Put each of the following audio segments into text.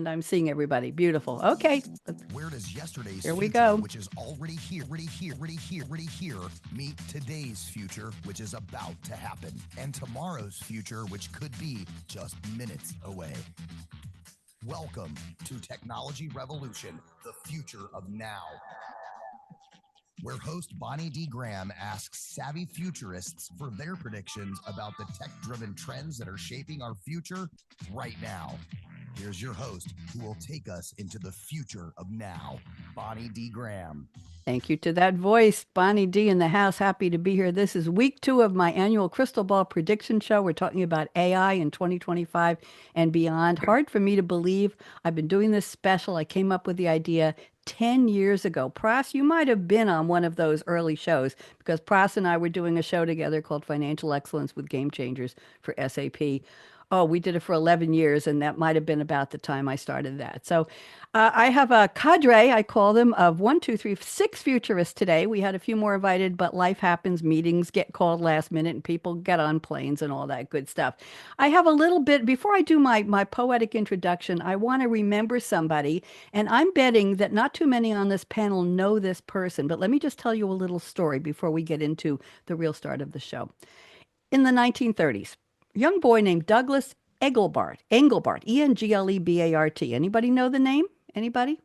And I'm seeing everybody. Beautiful. Okay. Where does yesterday's Here we future, go. which is already here, meet today's future, which is about to happen, and tomorrow's future, which could be just minutes away? Welcome to Technology Revolution, the future of now, where host Bonnie D. Graham asks savvy futurists for their predictions about the tech-driven trends that are shaping our future right now. Here's your host, who will take us into the future of now, Bonnie D. Graham. Thank you to that voice. Bonnie D in the house. Happy to be here. This is week 2 of my annual Crystal Ball prediction show. We're talking about AI in 2025 and beyond. Hard for me to believe. I've been doing this special. I came up with the idea 10 years ago. Pras, you might have been on one of those early shows because Pras and I were doing a show together called Financial Excellence with Game Changers for SAP. Oh, we did it for 11 years, and that might have been about the time I started that. So I have a cadre, I call them, of 6 futurists today. We had a few more invited, but life happens. Meetings get called last minute, and people get on planes and all that good stuff. I have a little bit, before I do my poetic introduction, I want to remember somebody, and I'm betting that not too many on this panel know this person, but let me just tell you a little story before we get into the real start of the show. In the 1930s, a young boy named Douglas Engelbart, Englebart. Anybody know the name? Anybody?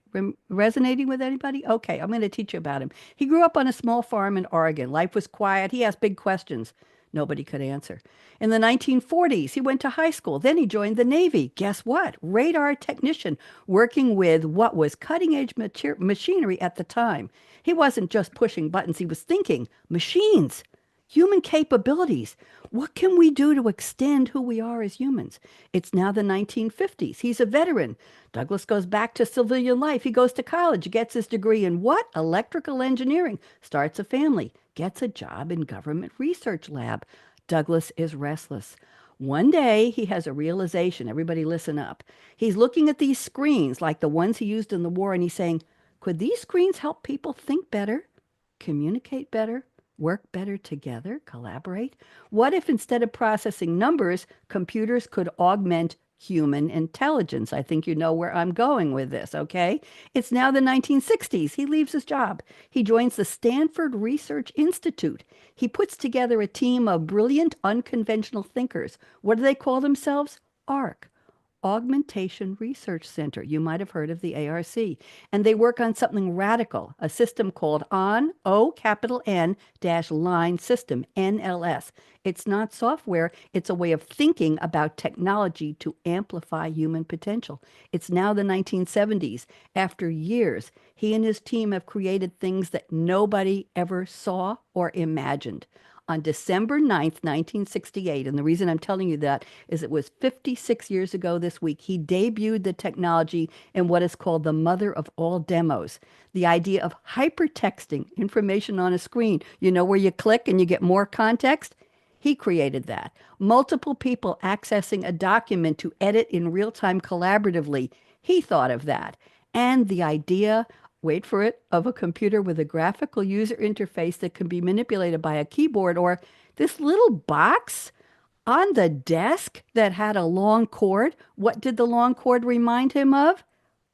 Resonating with anybody? Okay, I'm going to teach you about him. He grew up on a small farm in Oregon. Life was quiet. He asked big questions nobody could answer. In the 1940s, he went to high school. Then he joined the Navy. Guess what? Radar technician, working with what was cutting-edge machinery at the time. He wasn't just pushing buttons. He was thinking, machines, human capabilities. What can we do to extend who we are as humans? It's now the 1950s. He's a veteran. Douglas goes back to civilian life. He goes to college, gets his degree in what? Electrical engineering, starts a family, gets a job in government research lab. Douglas is restless. One day, he has a realization. Everybody listen up. He's looking at these screens like the ones he used in the war, and he's saying, could these screens help people think better, communicate better, work better together, collaborate? What if instead of processing numbers, computers could augment human intelligence? I think you know where I'm going with this, okay? It's now the 1960s. He leaves his job. He joins the Stanford Research Institute. He puts together a team of brilliant, unconventional thinkers. What do they call themselves? ARC. Augmentation Research Center. You might have heard of the ARC. And they work on something radical, a system called Line System, NLS. It's not software, it's a way of thinking about technology to amplify human potential. It's now the 1970s. After years, he and his team have created things that nobody ever saw or imagined. On December 9th, 1968, and the reason I'm telling you that is it was 56 years ago this week, he debuted the technology in what is called the mother of all demos, the idea of hypertexting information on a screen. You know where you click and you get more context? He created that. Multiple people accessing a document to edit in real time collaboratively. He thought of that. And the idea, wait for it, of a computer with a graphical user interface that can be manipulated by a keyboard, or this little box on the desk that had a long cord. What did the long cord remind him of?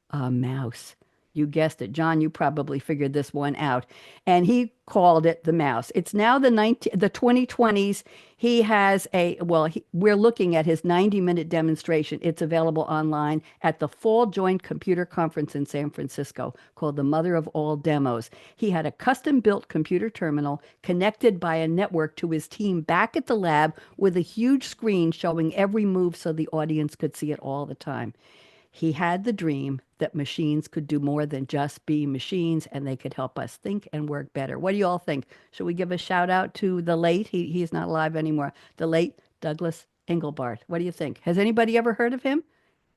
A mouse. You guessed it, John. You probably figured this one out. And he called it the mouse. It's now the 2020s. He has we're looking at his 90-minute demonstration. It's available online at the Fall Joint Computer Conference in San Francisco called the Mother of All Demos. He had a custom-built computer terminal connected by a network to his team back at the lab with a huge screen showing every move so the audience could see it all the time. He had the dream that machines could do more than just be machines, and they could help us think and work better. What do you all think? Should we give a shout out to the late, he's not alive anymore, the late Douglas Engelbart? What do you think? Has anybody ever heard of him?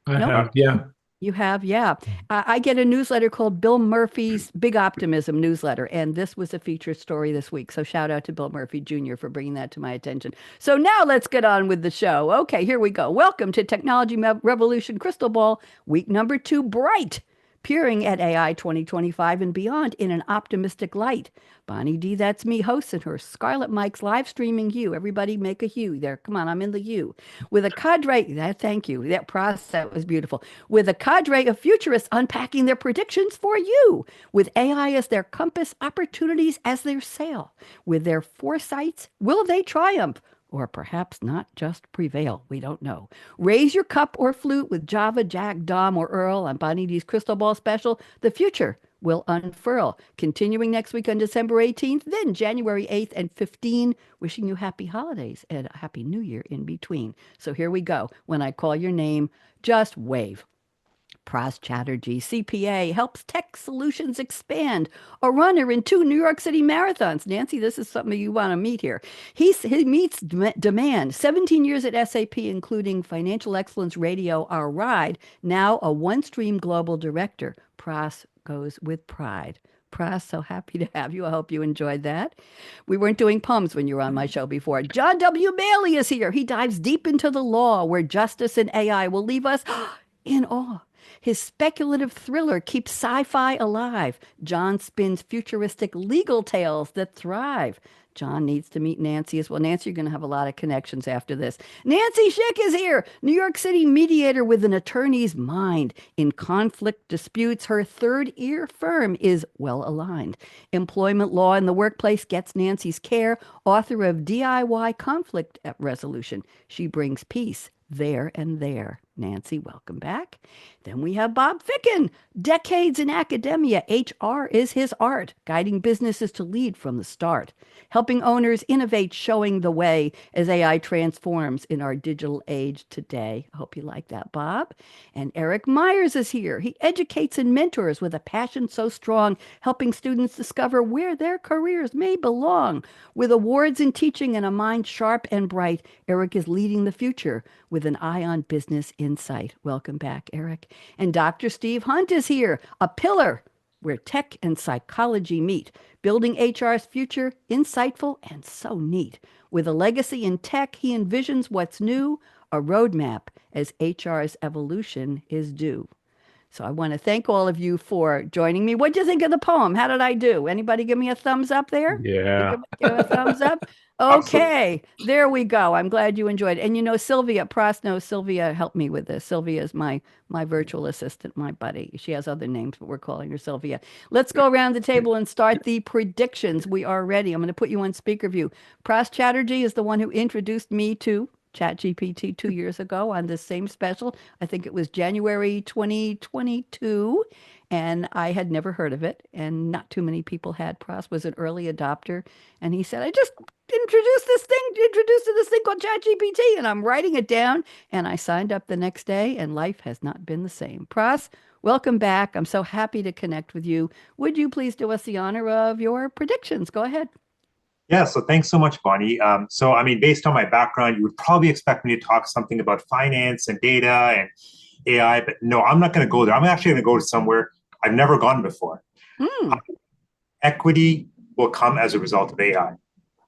I Nope. have, yeah. You have, yeah. I get a newsletter called Bill Murphy's Big Optimism newsletter, and this was a featured story this week. So shout out to Bill Murphy Jr. for bringing that to my attention. So now let's get on with the show. Okay, here we go. Welcome to Technology Revolution Crystal Ball, week number 2, Bright. peering at AI 2025 and beyond in an optimistic light. Bonnie D, that's me hosting her. Scarlett Mike's live streaming you. Everybody make a hue there. Come on, I'm in the hue. With a cadre, thank you. That process was beautiful. With a cadre of futurists unpacking their predictions for you. With AI as their compass, opportunities as their sail. With their foresights, will they triumph? Or perhaps not just prevail. We don't know. Raise your cup or flute with Java, Jack, Dom, or Earl on Bonnie D's Crystal Ball Special. The future will unfurl. Continuing next week on December 18th, then January 8th and 15th. Wishing you happy holidays and a happy new year in between. So here we go. When I call your name, just wave. Pras Chatterjee, CPA, helps tech solutions expand. A runner in 2 New York City marathons. Nancy, this is something you want to meet here. He meets demand. 17 years at SAP, including Financial Excellence Radio, Our Ride. Now a OneStream Global Director. Pras goes with pride. Pras, so happy to have you. I hope you enjoyed that. We weren't doing poems when you were on my show before. John W. Bailey is here. He dives deep into the law where justice and AI will leave us in awe. His speculative thriller keeps sci-fi alive. John spins futuristic legal tales that thrive. John needs to meet Nancy as well. Nancy, you're going to have a lot of connections after this. Nancy Schick is here, New York City mediator with an attorney's mind. In conflict disputes, her third ear firm is well aligned. Employment law in the workplace gets Nancy's care. Author of DIY conflict resolution. She brings peace there and there. Nancy, welcome back. Then we have Bob Ficken. Decades in academia, HR is his art, guiding businesses to lead from the start, helping owners innovate, showing the way as AI transforms in our digital age today. I hope you like that, Bob. And Eric Myers is here. He educates and mentors with a passion so strong, helping students discover where their careers may belong. With awards in teaching and a mind sharp and bright, Eric is leading the future with an eye on business insight. Welcome back, Eric. And Dr. Steve Hunt is here, a pillar where tech and psychology meet, building HR's future, insightful and so neat. With a legacy in tech, he envisions what's new, a roadmap as HR's evolution is due. So I want to thank all of you for joining me. What do you think of the poem? How did I do? Anybody give me a thumbs up there? Yeah. Give a thumbs up? Absolutely. Okay, there we go. I'm glad you enjoyed it. And you know, Sylvia Pross knows Sylvia helped me with this. Sylvia is my virtual assistant, my buddy. She has other names, but we're calling her Sylvia. Let's go around the table and start the predictions. We are ready. I'm going to put you on speaker view. Pras Chatterjee is the one who introduced me to ChatGPT 2 years ago on this same special. I think it was January 2022, and I had never heard of it, and not too many people had. Pras was an early adopter, and he said, I just introduced to this thing called ChatGPT, and I'm writing it down, and I signed up the next day, and life has not been the same. Pras, welcome back. I'm so happy to connect with you. Would you please do us the honor of your predictions? Go ahead. Yeah, so thanks so much, Bonnie. I mean, based on my background, you would probably expect me to talk something about finance and data and AI, but no, I'm not going to go there. I'm actually going to go to somewhere I've never gone before. Mm. Equity will come as a result of AI.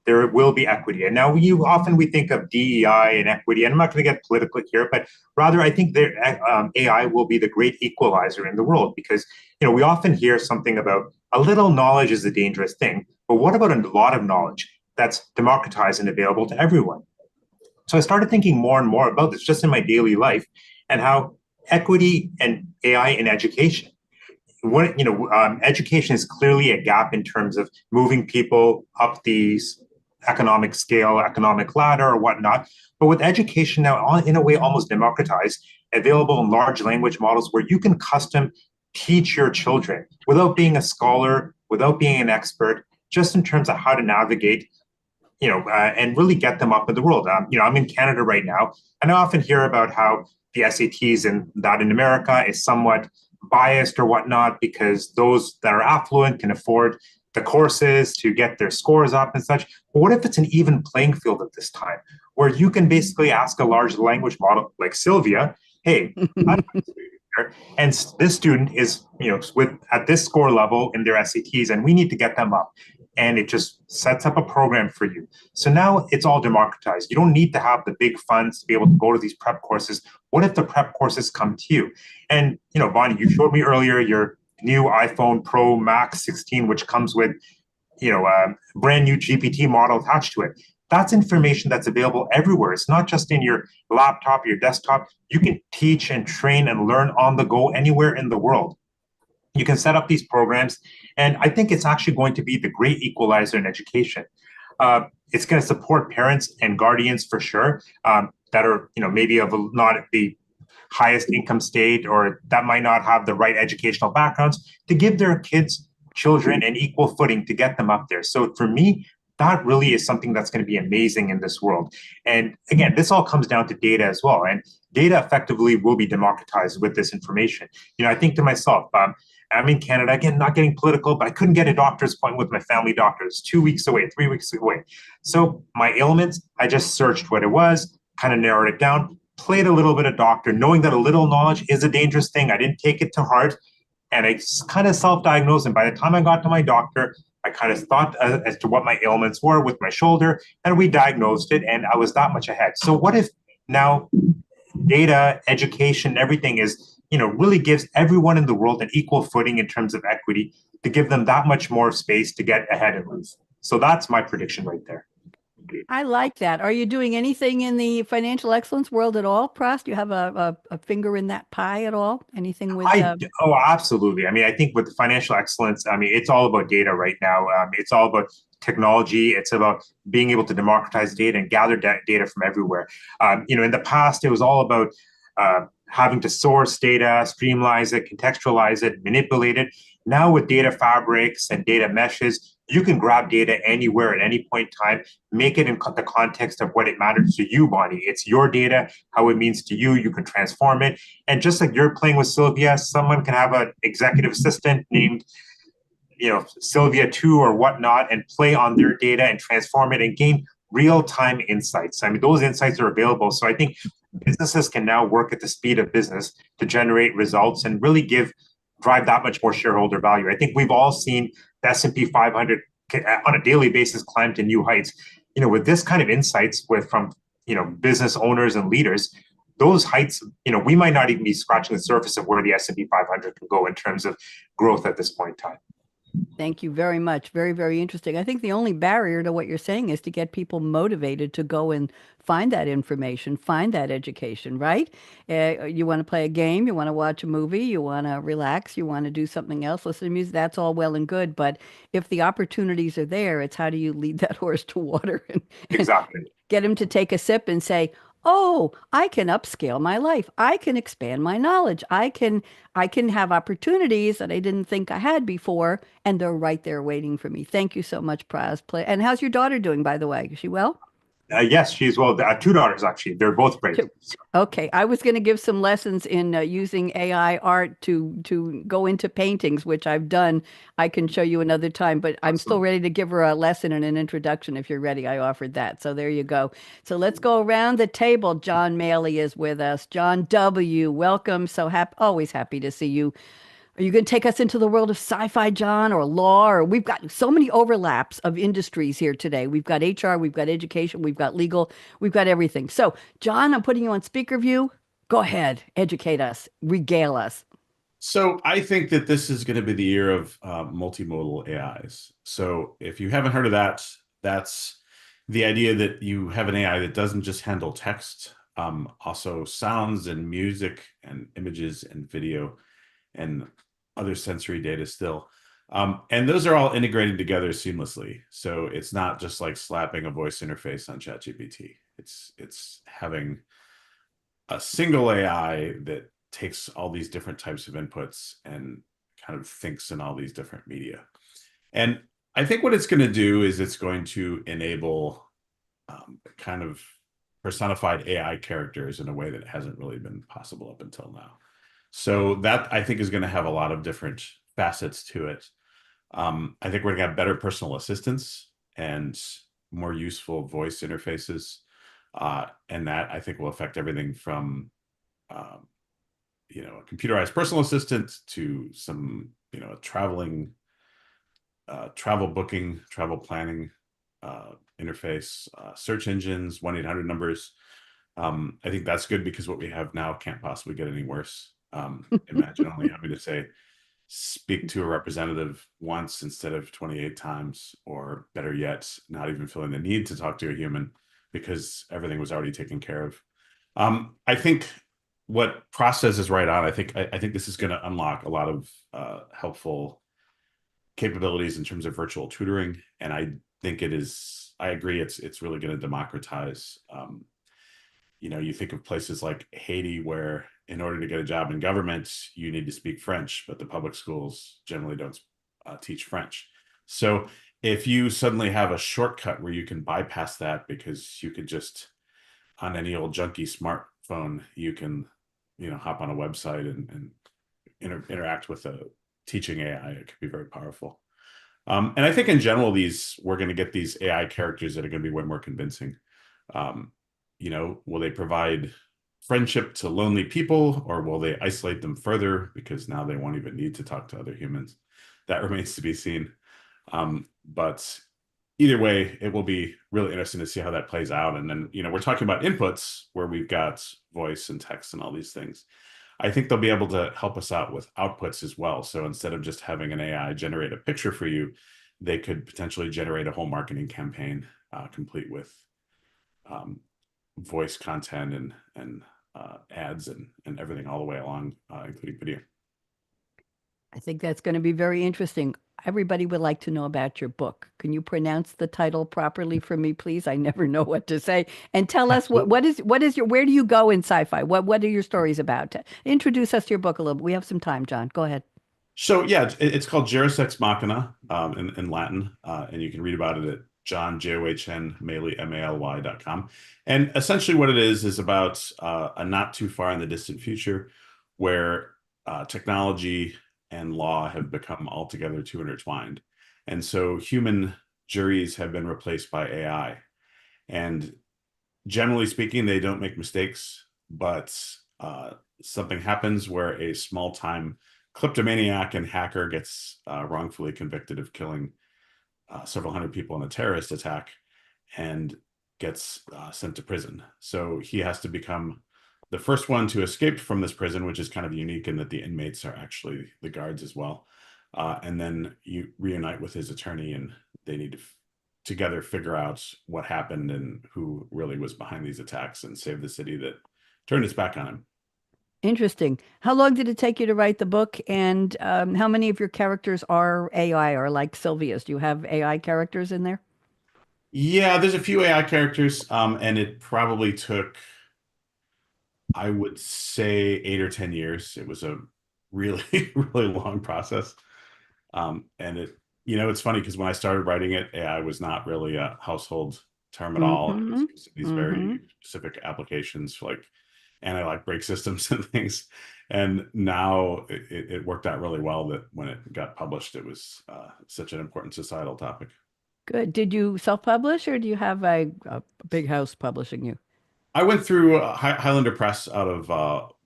There will be equity. And now we think of DEI and equity, and I'm not going to get political here, but rather I think that AI will be the great equalizer in the world because, we often hear something about a little knowledge is a dangerous thing, but what about a lot of knowledge that's democratized and available to everyone? So I started thinking more and more about this just in my daily life and how equity and AI in education. Education is clearly a gap in terms of moving people up these economic scale, economic ladder, or whatnot. But with education now, in a way, almost democratized, available in large language models where you can custom teach your children without being a scholar, without being an expert, just in terms of how to navigate, and really get them up in the world. I'm in Canada right now, and I often hear about how the SATs and that in America is somewhat biased or whatnot because those that are affluent can afford the courses to get their scores up and such. But what if it's an even playing field at this time where you can basically ask a large language model like Sylvia, hey, and this student is, with at this score level in their SATs, and we need to get them up. and it just sets up a program for you. So now it's all democratized. You don't need to have the big funds to be able to go to these prep courses. What if the prep courses come to you? And, Bonnie, you showed me earlier your new iPhone Pro Max 16, which comes with, a brand new GPT model attached to it. That's information that's available everywhere. It's not just in your laptop, your desktop. You can teach and train and learn on the go anywhere in the world. You can set up these programs, and I think it's actually going to be the great equalizer in education. It's going to support parents and guardians for sure, that are, maybe of not the highest income state, or that might not have the right educational backgrounds, to give their children an equal footing to get them up there. So for me, that really is something that's going to be amazing in this world. And again, this all comes down to data as well. And data effectively will be democratized with this information. I think to myself, I'm in Canada, again, not getting political, but I couldn't get a doctor's appointment with my family doctor. It's 2 weeks away, 3 weeks away. So my ailments, I just searched what it was, kind of narrowed it down, played a little bit of doctor, knowing that a little knowledge is a dangerous thing. I didn't take it to heart, and I kind of self-diagnosed. And by the time I got to my doctor, I kind of thought as to what my ailments were with my shoulder, and we diagnosed it, and I was that much ahead. So what if now data, education, everything is, really gives everyone in the world an equal footing in terms of equity, to give them that much more space to get ahead in life. So that's my prediction right there. I like that. Are you doing anything in the financial excellence world at all, Pras? Do you have a finger in that pie at all? Anything with Oh, absolutely. I mean, I think with the financial excellence, I mean, it's all about data right now. It's all about technology. It's about being able to democratize data and gather data from everywhere. In the past, it was all about having to source data, streamline it, contextualize it, manipulate it. Now with data fabrics and data meshes, you can grab data anywhere at any point in time, make it in the context of what it matters to you, Bonnie. It's your data, how it means to you. You can transform it. And just like you're playing with Sylvia, someone can have an executive assistant named, Sylvia 2 or whatnot, and play on their data and transform it and gain real-time insights. I mean, those insights are available. So I think businesses can now work at the speed of business to generate results and really drive that much more shareholder value. I think we've all seen the S&P 500 on a daily basis climb to new heights. With this kind of insights from business owners and leaders, those heights, we might not even be scratching the surface of where the S&P 500 can go in terms of growth at this point in time. Thank you very much. Very, very interesting. I think the only barrier to what you're saying is to get people motivated to go and find that information, find that education, right? You want to play a game, you want to watch a movie, you want to relax, you want to do something else, listen to music, that's all well and good. But if the opportunities are there, it's how do you lead that horse to water and Exactly. get him to take a sip and say, oh, I can upscale my life. I can expand my knowledge. I can have opportunities that I didn't think I had before, and they're right there waiting for me. Thank you so much, Praz. And how's your daughter doing, by the way? Is she well? Yes, she's well. 2 daughters, actually. They're both great. Okay, I was going to give some lessons in using AI art to go into paintings, which I've done. I can show you another time, but I'm still ready to give her a lesson and an introduction if you're ready. I offered that. So there you go. So let's go around the table. John Maley is with us. John W., welcome. So happy, always happy to see you. Are you going to take us into the world of sci-fi, John, or law? Or we've got so many overlaps of industries here today. We've got HR, we've got education, we've got legal, we've got everything. So, John, I'm putting you on speaker view. Go ahead, educate us, regale us. So I think that this is going to be the year of multimodal AIs. So if you haven't heard of that, that's the idea that you have an AI that doesn't just handle text, also sounds and music and images and video and other sensory data still. And those are all integrating together seamlessly. So it's not just like slapping a voice interface on ChatGPT. It's having a single AI that takes all these different types of inputs and kind of thinks in all these different media. And I think what it's going to do is it's going to enable kind of personified AI characters in a way that hasn't really been possible up until now. So that I think is going to have a lot of different facets to it. I think we're going to have better personal assistants and more useful voice interfaces. And that I think will affect everything from, a computerized personal assistant to some, a traveling travel booking, travel planning interface, search engines, 1-800 numbers. I think that's good because what we have now can't possibly get any worse. Imagine only having to say, speak to a representative once instead of 28 times, or better yet, not even feeling the need to talk to a human because everything was already taken care of. I think what process is right on. I think this is going to unlock a lot of helpful capabilities in terms of virtual tutoring, and I think it is. I agree. It's really going to democratize. You think of places like Haiti, where in order to get a job in government, you need to speak French, but the public schools generally don't teach French. So if you suddenly have a shortcut where you can bypass that because you could just on any old junky smartphone, you can, hop on a website and interact with a teaching AI. It could be very powerful. And I think in general, we're going to get these AI characters that are going to be way more convincing. Um, will they provide friendship to lonely people, or will they isolate them further because now they won't even need to talk to other humans? That remains to be seen. But either way, it will be really interesting to see how that plays out. And then, we're talking about inputs where we've got voice and text and all these things. I think they'll be able to help us out with outputs as well. So instead of just having an AI generate a picture for you, they could potentially generate a whole marketing campaign complete with voice content and ads and everything all the way along, including video. I think that's going to be very interesting. Everybody would like to know about your book. Can you pronounce the title properly for me, please? I never know what to say. And tell us what is your, where do you go in sci-fi? What are your stories about? Introduce us to your book a little bit. We have some time, John. Go ahead. So yeah, it's called Juris Ex Machina in Latin, and you can read about it at johnjohnmaly.com. And essentially what it is about a not too far in the distant future where technology and law have become altogether too intertwined. And so human juries have been replaced by AI. And generally speaking, they don't make mistakes, but something happens where a small-time kleptomaniac and hacker gets wrongfully convicted of killing several hundred people in a terrorist attack and gets sent to prison. So he has to become the first one to escape from this prison, which is kind of unique in that the inmates are actually the guards as well. And then you reunite with his attorney, and they need to together figure out what happened and who really was behind these attacks and save the city that turned its back on him. Interesting. How long did it take you to write the book? And how many of your characters are AI or like Sylvia's? Do you have AI characters in there? Yeah, there's a few AI characters, and it probably took, I would say, 8 or 10 years. It was a really, really long process. And it's funny because when I started writing it, AI was not really a household term at all. It was Mm-hmm. used in these Mm-hmm. very specific applications for like anti-lock brake systems and things. And now it worked out really well that when it got published, it was such an important societal topic. Good. Did you self-publish or do you have a big house publishing you? I went through Highlander Press out of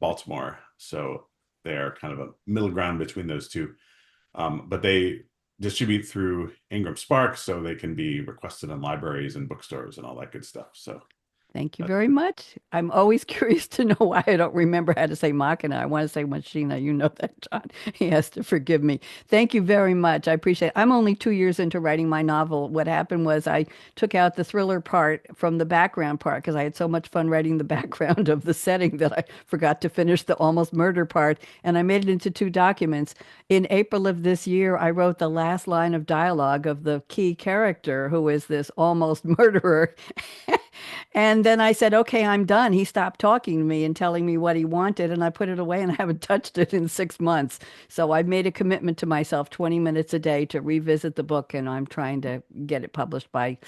Baltimore, so they're kind of a middle ground between those two. But they distribute through Ingram Spark, so they can be requested in libraries and bookstores and all that good stuff. So Thank you that's very much. I'm always curious to know why I don't remember how to say machina. I want to say machina. You know that, John. He has to forgive me. Thank you very much. I appreciate it. I'm only 2 years into writing my novel. What happened was I took out the thriller part from the background part because I had so much fun writing the background of the setting that I forgot to finish the almost murder part. And I made it into 2 documents. In April of this year, I wrote the last line of dialogue of the key character, who is this almost murderer. And then I said, okay, I'm done. He stopped talking to me and telling me what he wanted, and I put it away and I haven't touched it in 6 months. So I've made a commitment to myself 20 minutes a day to revisit the book, and I'm trying to get it published by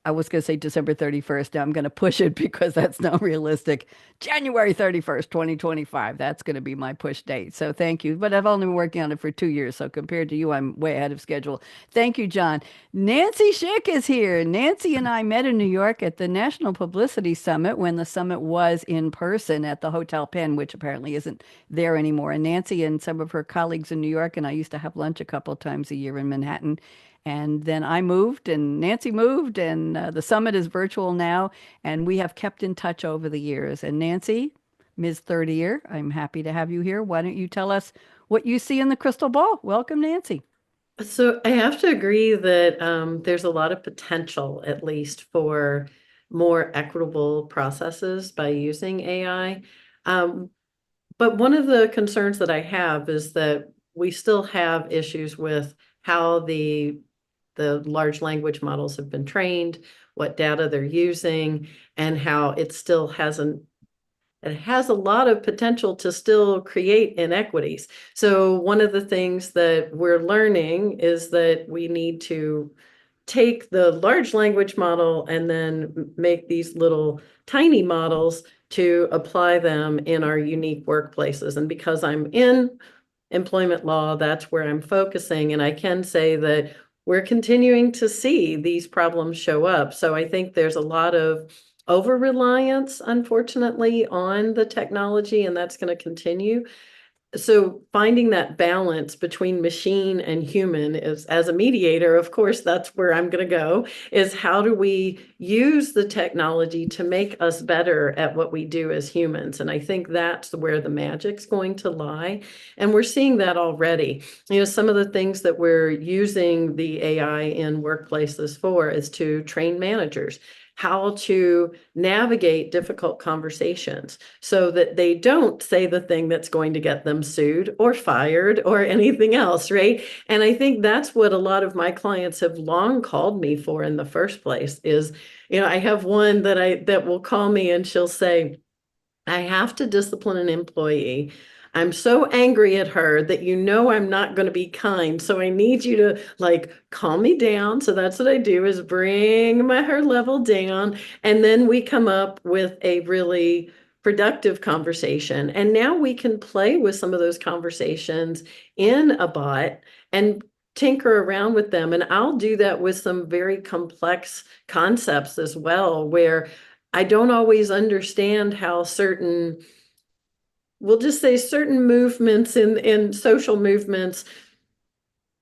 I was going to say December 31st. Now I'm going to push it because that's not realistic. January 31st, 2025. That's going to be my push date. So thank you. But I've only been working on it for 2 years. So compared to you, I'm way ahead of schedule. Thank you, John. Nancy Schick is here. Nancy and I met in New York at the National Publicity Summit when the summit was in person at the Hotel Penn, which apparently isn't there anymore. And Nancy and some of her colleagues in New York and I used to have lunch a couple of times a year in Manhattan. And then I moved, and Nancy moved, and the summit is virtual now. And we have kept in touch over the years. And Nancy, Ms. Third Year, I'm happy to have you here. Why don't you tell us what you see in the crystal ball? Welcome, Nancy. So I have to agree that there's a lot of potential, at least, for more equitable processes by using AI. But one of the concerns that I have is that we still have issues with how the large language models have been trained, what data they're using, and how it still hasn't it has a lot of potential to still create inequities. So one of the things that we're learning is that we need to take the large language model and then make these little tiny models to apply them in our unique workplaces. And because I'm in employment law, that's where I'm focusing. And I can say that we're continuing to see these problems show up. So I think there's a lot of over reliance, unfortunately, on the technology, and that's going to continue. So finding that balance between machine and human is, as a mediator, of course, that's where I'm going to go, is how do we use the technology to make us better at what we do as humans? And I think that's where the magic's going to lie. And we're seeing that already. Some of the things that we're using the AI in workplaces for is to train managers how to navigate difficult conversations so that they don't say the thing that's going to get them sued or fired or anything else, right? And I think that's what a lot of my clients have long called me for in the first place is, I have one that will call me and she'll say, I have to discipline an employee. I'm so angry at her that I'm not going to be kind. So I need you to calm me down. So that's what I do is bring her level down. And then we come up with a really productive conversation. And now we can play with some of those conversations in a bot and tinker around with them. And I'll do that with some very complex concepts as well, where I don't always understand how we'll just say certain movements in social movements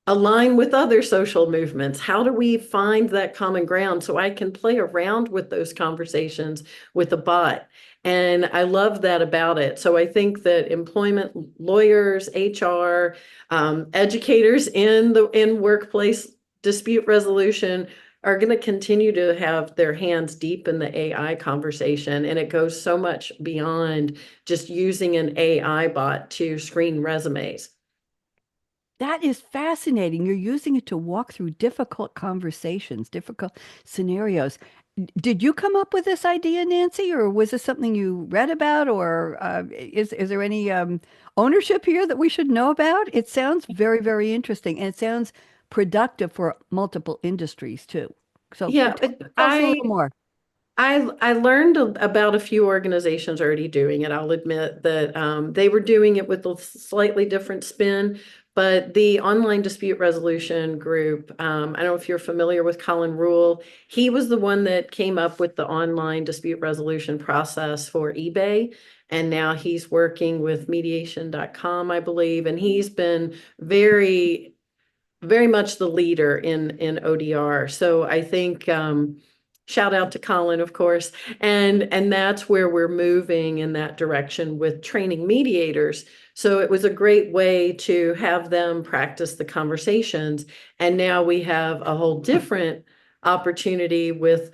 align with other social movements. How do we find that common ground so I can play around with those conversations with a bot? And I love that about it. So I think that employment lawyers, HR, educators in workplace dispute resolution are going to continue to have their hands deep in the AI conversation. And it goes so much beyond just using an AI bot to screen resumes. That is fascinating. You're using it to walk through difficult conversations, difficult scenarios. Did you come up with this idea, Nancy, or was this something you read about, or is there any ownership here that we should know about? It sounds very, very interesting, and it sounds productive for multiple industries too. So Yeah, tell us a little more. I learned about a few organizations already doing it. I'll admit that they were doing it with a slightly different spin, but the online dispute resolution group, I don't know if you're familiar with Colin Rule. He was the one that came up with the online dispute resolution process for eBay. And now he's working with mediation.com, I believe. And he's been very, very much the leader in ODR. So I think shout out to Colin, of course. And that's where we're moving in that direction with training mediators. So it was a great way to have them practice the conversations. And now we have a whole different opportunity with,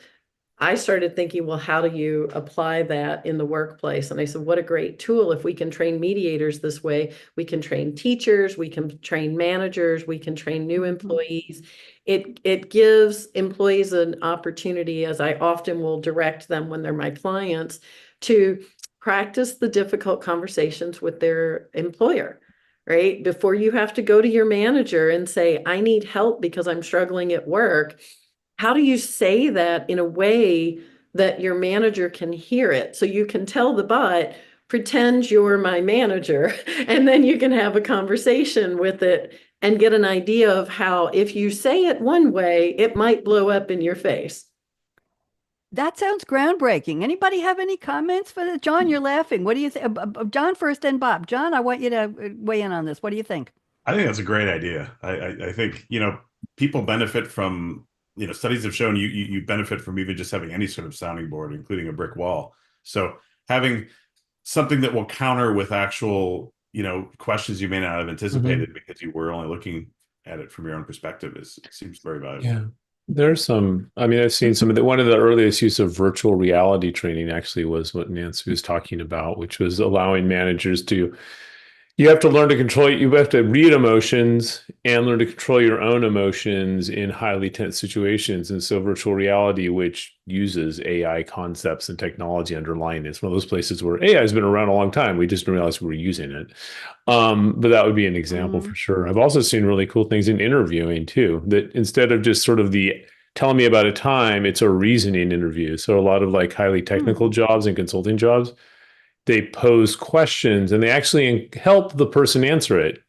I started thinking, well, how do you apply that in the workplace? And I said, what a great tool. If we can train mediators this way, we can train teachers, we can train managers, we can train new employees. It gives employees an opportunity, as I often will direct them when they're my clients, to practice the difficult conversations with their employer, right? Before you have to go to your manager and say, I need help because I'm struggling at work. how do you say that in a way that your manager can hear it? So you can tell the bot, pretend you're my manager, and then you can have a conversation with it and get an idea of how, if you say it one way, it might blow up in your face. That sounds groundbreaking. Anybody have any comments for that? John, you're laughing. What do you think? John first and Bob. John, I want you to weigh in on this. What do you think? I think that's a great idea. I think, people benefit from, studies have shown you benefit from even just having any sort of sounding board, including a brick wall. So having something that will counter with actual, questions you may not have anticipated because you were only looking at it from your own perspective seems very valuable. Yeah. There's some, I mean, I've seen some of one of the earliest use of virtual reality training actually was what Nancy was talking about, which was allowing managers to, you have to learn to control, you have to read emotions and learn to control your own emotions in highly tense situations. And so virtual reality, which uses AI concepts and technology underlying it, it's one of those places where AI has been around a long time. We just didn't realize we were using it. But that would be an example for sure. I've also seen really cool things in interviewing too, that instead of just sort of the tell me about a time, it's a reasoning interview. So a lot of like highly technical jobs and consulting jobs, they pose questions and they actually help the person answer it.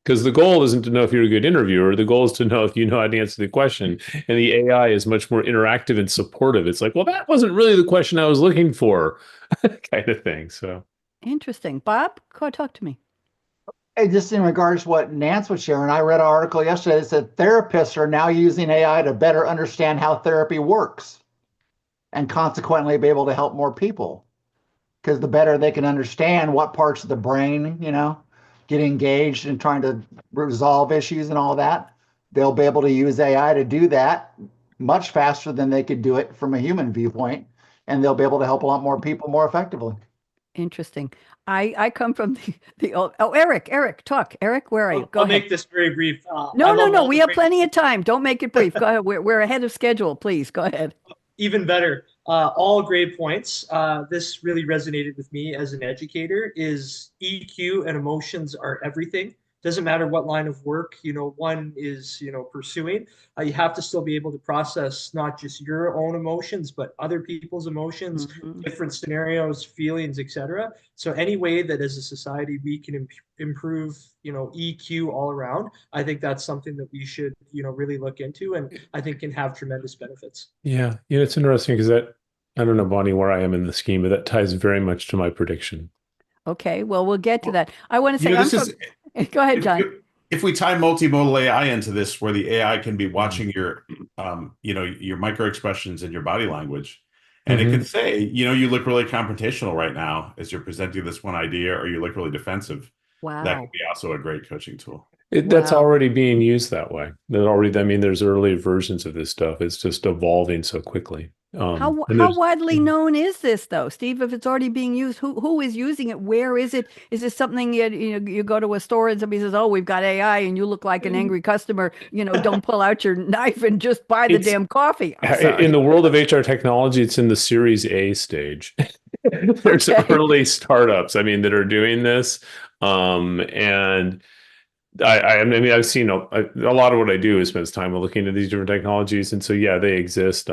Because the goal isn't to know if you're a good interviewer. The goal is to know if you know how to answer the question. And the AI is much more interactive and supportive. It's like, well, that wasn't really the question I was looking for, kind of thing. So interesting. Bob, go talk to me. Hey, just in regards to what Nance was sharing, I read an article yesterday that said therapists are now using AI to better understand how therapy works and consequently be able to help more people. Because the better they can understand what parts of the brain, get engaged in trying to resolve issues and all that, they'll be able to use AI to do that much faster than they could do it from a human viewpoint. And they'll be able to help a lot more people more effectively. Interesting. I come from the old, Eric, talk. Eric, where are you? Go I'll ahead. make this very brief. No. We have plenty of time. Don't make it brief. Go ahead. We're ahead of schedule. Please go ahead. Even better. All great points. This really resonated with me as an educator is EQ and emotions are everything. Doesn't matter what line of work, one is, pursuing. You have to still be able to process not just your own emotions, but other people's emotions, different scenarios, feelings, etc. So any way that as a society we can improve, EQ all around, I think that's something that we should, really look into, and I think can have tremendous benefits. Yeah, it's interesting because I don't know, Bonnie, where I am in the scheme, but that ties very much to my prediction. Okay, well, we'll get to that. I want to say, go ahead, John. If we tie multimodal AI into this, where the AI can be watching your, your micro expressions and your body language, and it can say, you look really confrontational right now as you're presenting this one idea, or you look really defensive. Wow. That can be also a great coaching tool. That's already being used that way. There's early versions of this stuff. It's just evolving so quickly. How widely known is this, though, Steve? If it's already being used, who is using it? Where is it? Is this something you go to a store and somebody says, "Oh, we've got AI," and you look like an angry customer? Don't pull out your knife and just buy the damn coffee. In the world of HR technology, it's in the Series A stage. There's early startups, that are doing this, and I've seen a lot of what I do is spends time looking at these different technologies, and so they exist.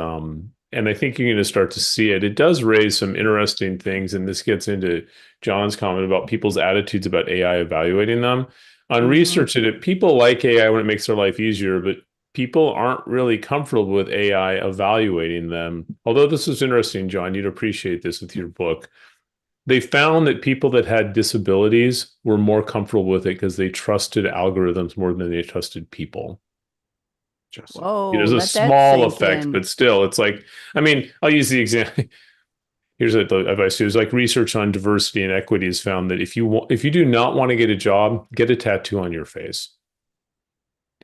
And I think you're going to start to see it. It does raise some interesting things, and this gets into John's comment about people's attitudes about AI evaluating them. On research it, people like AI when it makes their life easier, but people aren't really comfortable with AI evaluating them. Although this is interesting, John, you'd appreciate this with your book. They found that people that had disabilities were more comfortable with it because they trusted algorithms more than they trusted people. Whoa, there's a small effect, but still, it's like, I'll use the example. Here's what the advice is: like research on diversity and equity has found that if you do not want to get a job, get a tattoo on your face.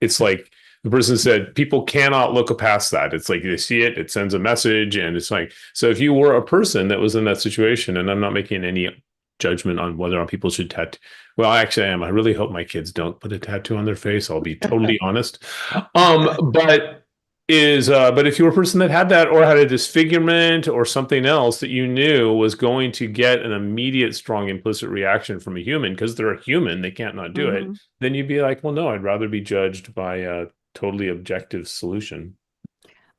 It's like the person said, people cannot look past that. It's like they see it, it sends a message, and it's like, so if you were a person that was in that situation, and I'm not making any judgment on whether or not people should tattoo. Well, actually, I am. I really hope my kids don't put a tattoo on their face. I'll be totally honest. But if you were a person that had that, or had a disfigurement or something else that you knew was going to get an immediate strong implicit reaction from a human, because they're a human, they can't not do it, then you'd be like, well, no, I'd rather be judged by a totally objective solution.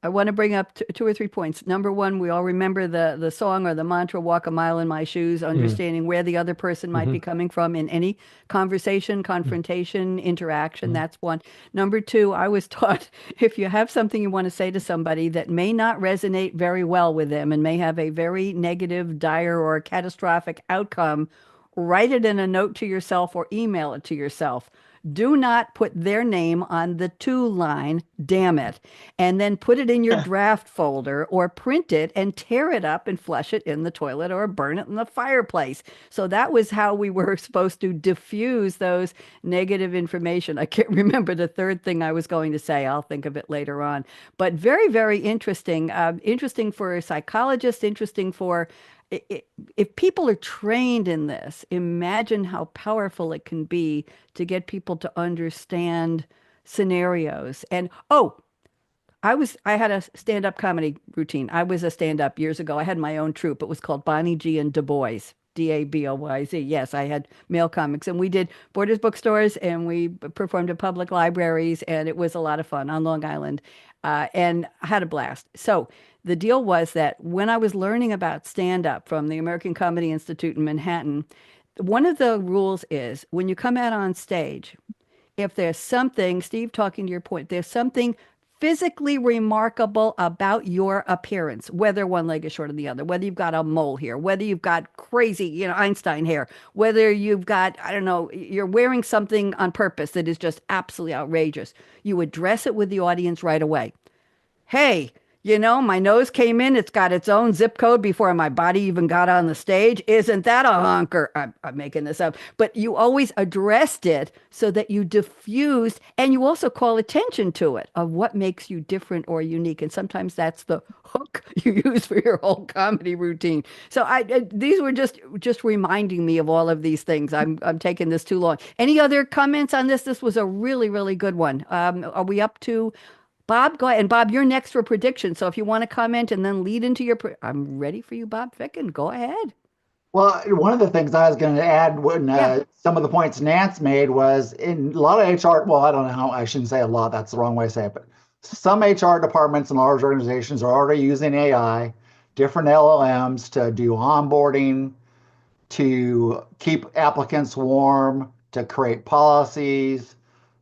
I want to bring up two or three points. Number one, we all remember the song or the mantra, walk a mile in my shoes, understanding where the other person might be coming from in any conversation, confrontation, interaction. That's one. Number two, I was taught if you have something you want to say to somebody that may not resonate very well with them and may have a very negative, dire, or catastrophic outcome, write it in a note to yourself or email it to yourself. Do not put their name on the to line, damn it. And then put it in your draft folder or print it and tear it up and flush it in the toilet or burn it in the fireplace. So that was how we were supposed to diffuse those negative information. I can't remember the third thing I was going to say. I'll think of it later on. But very, very interesting. Interesting for psychologists, interesting for if people are trained in this, imagine how powerful it can be to get people to understand scenarios. And oh, I had a stand-up comedy routine. I was a stand-up years ago. I had my own troupe. It was called Bonnie G and Du Bois. DABOYZ. Yes, I had mail comics, and we did Borders bookstores, and we performed at public libraries, and it was a lot of fun on Long Island, and I had a blast. So the deal was that when I was learning about stand-up from the American Comedy Institute in Manhattan, one of the rules is when you come out on stage, if there's something, Steve, talking to your point, there's something physically remarkable about your appearance, whether one leg is shorter than the other, whether you've got a mole here, whether you've got crazy, Einstein hair, whether you've got, I don't know, you're wearing something on purpose that is just absolutely outrageous. You address it with the audience right away. Hey, my nose came in, it's got its own zip code before my body even got on the stage. Isn't that a honker? I'm making this up. But you always addressed it so that you diffused, and you also call attention to it of what makes you different or unique. And sometimes that's the hook you use for your whole comedy routine. So these were just reminding me of all of these things. I'm taking this too long. Any other comments on this? This was a really, really good one. Are we up to Bob? Go ahead. And Bob, you're next for prediction. So if you want to comment and then lead into your, I'm ready for you, Bob Ficken. Go ahead. Well, one of the things I was going to add when Yeah. some of the points Nance made was in a lot of HR, well, I don't know how, I shouldn't say a lot, that's the wrong way to say it, but some HR departments and large organizations are already using AI, different LLMs to do onboarding, to keep applicants warm, to create policies,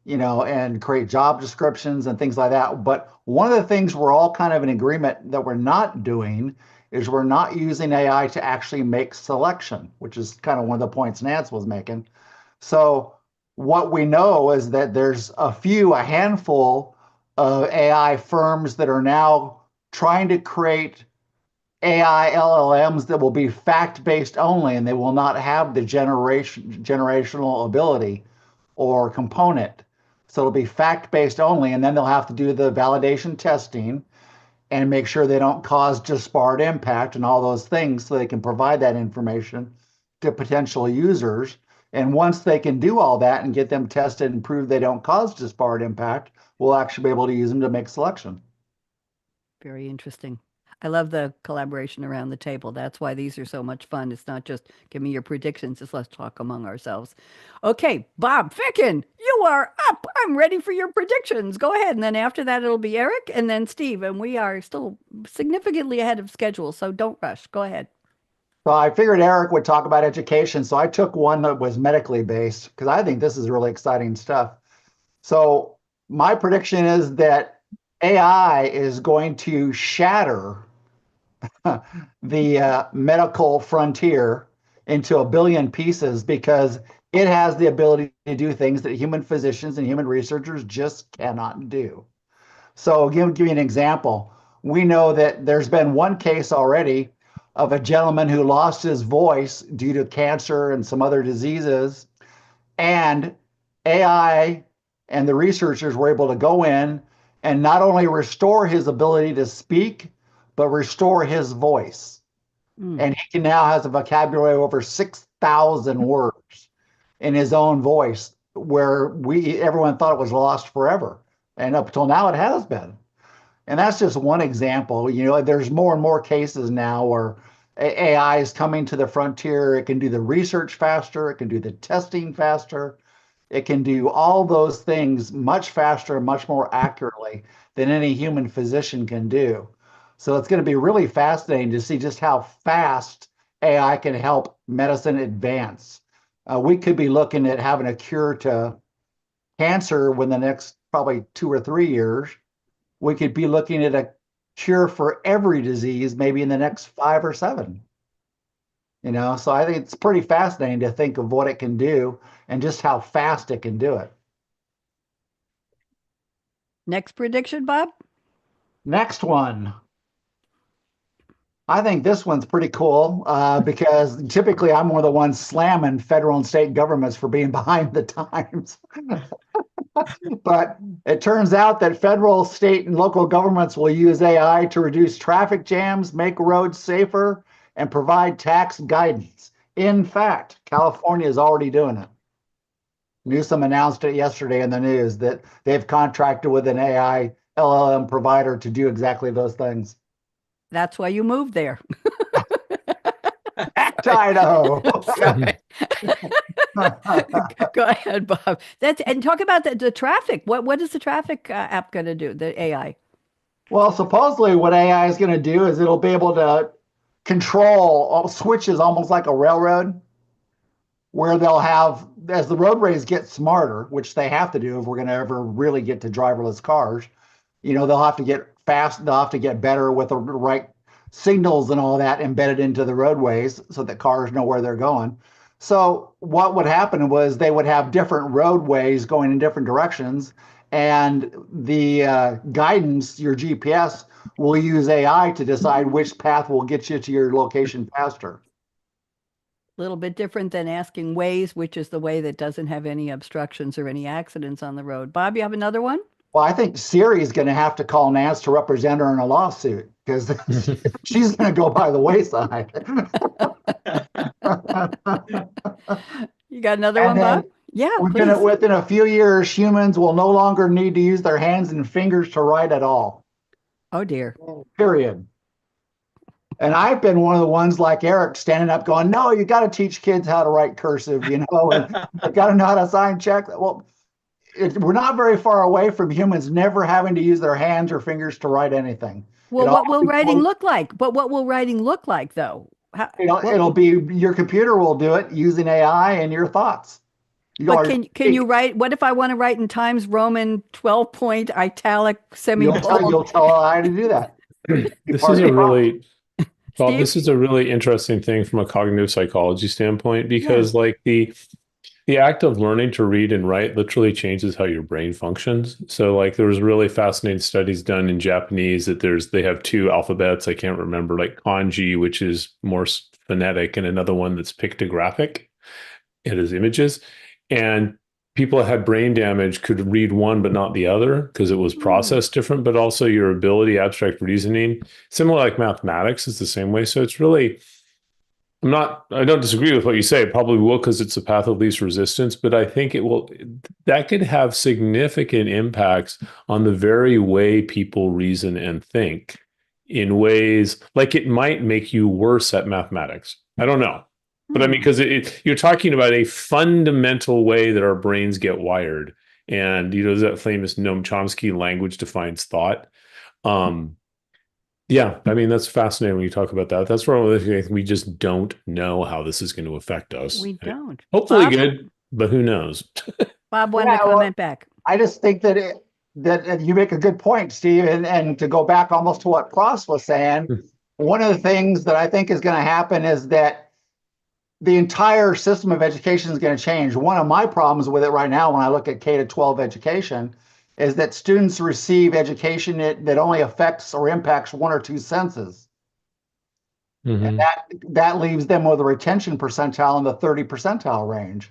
and create job descriptions and things like that. But one of the things we're all kind of in agreement that we're not doing is we're not using AI to actually make selection, which is kind of one of the points Nance was making. So what we know is that there's a handful of AI firms that are now trying to create AI LLMs that will be fact-based only, and they will not have the generational ability or component. So it'll be fact-based only, and then they'll have to do the validation testing and make sure they don't cause disparate impact and all those things so they can provide that information to potential users. And once they can do all that and get them tested and prove they don't cause disparate impact, we'll actually be able to use them to make selection. Very interesting. I love the collaboration around the table. That's why these are so much fun. It's not just give me your predictions, it's let's talk among ourselves. Okay, Bob Ficken, you are up. I'm ready for your predictions. Go ahead. And then after that, it'll be Eric and then Steve. And we are still significantly ahead of schedule, so don't rush. Go ahead. So I figured Eric would talk about education. So I took one that was medically based because I think this is really exciting stuff. So my prediction is that AI is going to shatter the medical frontier into a billion pieces because it has the ability to do things that human physicians and human researchers just cannot do. So give you an example. We know that there's been one case already of a gentleman who lost his voice due to cancer and some other diseases, and AI and the researchers were able to go in and not only restore his ability to speak, but restore his voice. And he now has a vocabulary of over 6,000 words in his own voice, where everyone thought it was lost forever. And up till now, it has been. And that's just one example. There's more and more cases now where AI is coming to the frontier. It can do the research faster. It can do the testing faster. It can do all those things much faster and much more accurately than any human physician can do. So it's going to be really fascinating to see just how fast AI can help medicine advance. We could be looking at having a cure to cancer within the next probably 2 or 3 years. We could be looking at a cure for every disease maybe in the next 5 or 7. So I think it's pretty fascinating to think of what it can do and just how fast it can do it. Next prediction, Bob? Next one. I think this one's pretty cool because typically I'm one of the ones slamming federal and state governments for being behind the times. But it turns out that federal, state, and local governments will use AI to reduce traffic jams, make roads safer, and provide tax guidance. In fact, California is already doing it. Newsom announced it yesterday in the news that they've contracted with an AI LLM provider to do exactly those things. That's why you moved there. Back to Idaho. Go ahead, Bob. And talk about the traffic. What is the traffic app going to do? The AI. Well, supposedly what AI is going to do is it'll be able to control all switches almost like a railroad, where they'll have, as the roadways get smarter, which they have to do if we're going to ever really get to driverless cars, they'll have to get fast, they'll have to get better with the right signals and all that embedded into the roadways so that cars know where they're going. So what would happen was they would have different roadways going in different directions, and the guidance, your GPS, will use AI to decide which path will get you to your location faster. A little bit different than asking Waze, which is the way that doesn't have any obstructions or any accidents on the road. Bob, you have another one? Well, I think Siri is going to have to call Nance to represent her in a lawsuit because she's going to go by the wayside. You got another one, Bob? Yeah, within a few years, humans will no longer need to use their hands and fingers to write at all. Oh, dear. Period. And I've been one of the ones like Eric standing up going, no, you got to teach kids how to write cursive, and you got to know how to sign checks. Well, we're not very far away from humans never having to use their hands or fingers to write anything. Well, what will writing look like? But what will writing look like, though? It'll be your computer will do it using AI and your thoughts. But can you write? What if I want to write in Times Roman 12-point italic semicolon? You'll tell AI to do that. This is a really interesting thing from a cognitive psychology standpoint because, like the act of learning to read and write literally changes how your brain functions. So like there was really fascinating studies done in Japanese that they have 2 alphabets. I can't remember, like kanji, which is more phonetic, and another one that's pictographic. It is images. And people that had brain damage could read one but not the other because it was processed different, but also your ability, abstract reasoning, similar like mathematics is the same way. So it's really, I don't disagree with what you say. It probably will because it's a path of least resistance, but I think that could have significant impacts on the very way people reason and think in ways like it might make you worse at mathematics. I don't know. But I mean, because you're talking about a fundamental way that our brains get wired. And, there's that famous Noam Chomsky language defines thought. Yeah, I mean, that's fascinating when you talk about that. That's where we just don't know how this is going to affect us. We don't. Hopefully good, but who knows? Bob wanted to comment back. I just think that you make a good point, Steve. And to go back almost to what Pross was saying, one of the things that I think is going to happen is that the entire system of education is going to change. One of my problems with it right now, when I look at K-12 education, is that students receive education that only affects or impacts 1 or 2 senses. And that leaves them with a retention percentile in the 30 percentile range.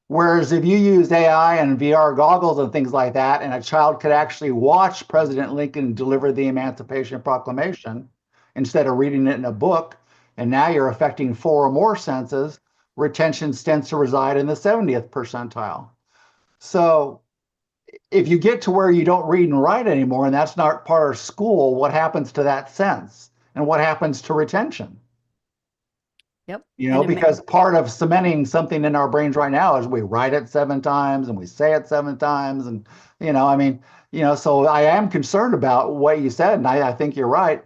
Whereas if you use AI and VR goggles and things like that, and a child could actually watch President Lincoln deliver the Emancipation Proclamation instead of reading it in a book, and now you're affecting 4 or more senses, retention tends to reside in the 70th percentile. So if you get to where you don't read and write anymore, and that's not part of school, what happens to that sense? And what happens to retention? Yep. You know, because part of cementing something in our brains right now is we write it 7 times and we say it 7 times. And, I mean, so I am concerned about what you said. And I think you're right.